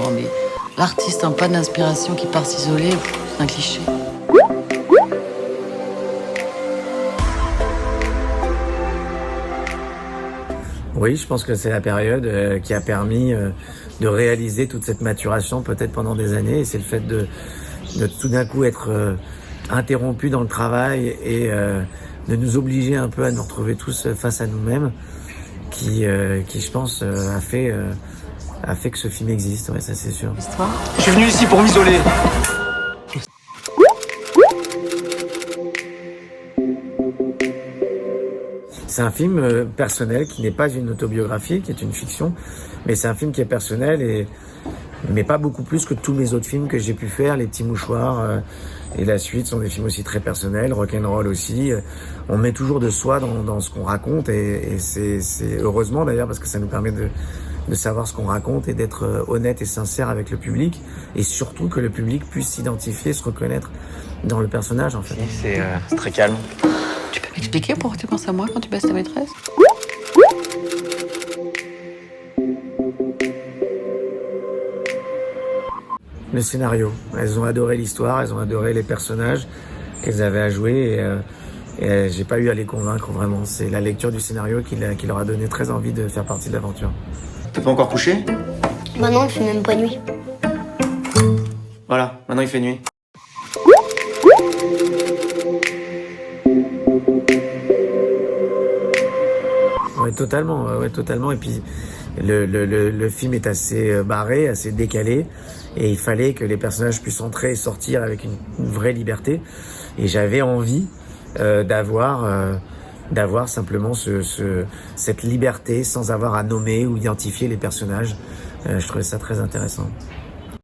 genre, mais l'artiste en panne d'inspiration qui part s'isoler, c'est un cliché. Oui, je pense que c'est la période qui a permis de réaliser toute cette maturation peut-être pendant des années. Et c'est le fait de tout d'un coup être interrompu dans le travail et de nous obliger un peu à nous retrouver tous face à nous-mêmes qui je pense, a fait que ce film existe. Ouais, ça c'est sûr. Histoire. Je suis venu ici pour m'isoler. C'est un film personnel qui n'est pas une autobiographie, qui est une fiction, mais c'est un film qui est personnel mais pas beaucoup plus que tous mes autres films que j'ai pu faire, Les Petits Mouchoirs et la suite sont des films aussi très personnels, Rock'n'Roll aussi. On met toujours de soi dans ce qu'on raconte et c'est heureusement d'ailleurs parce que ça nous permet de savoir ce qu'on raconte et d'être honnête et sincère avec le public et surtout que le public puisse s'identifier, se reconnaître dans le personnage en fait. C'est très calme. Tu peux m'expliquer pourquoi tu penses à moi quand tu baisses ta maîtresse? Le scénario. Elles ont adoré l'histoire, elles ont adoré les personnages qu'elles avaient à jouer et j'ai pas eu à les convaincre vraiment. C'est la lecture du scénario qui leur a donné très envie de faire partie de l'aventure. T'es pas encore couché? Bah non, il fait même pas nuit. Voilà, maintenant il fait nuit. Ouais, totalement, ouais, totalement. Et puis le film est assez barré, assez décalé, et il fallait que les personnages puissent entrer et sortir avec une vraie liberté. Et j'avais envie d'avoir simplement cette liberté sans avoir à nommer ou identifier les personnages. Je trouvais ça très intéressant.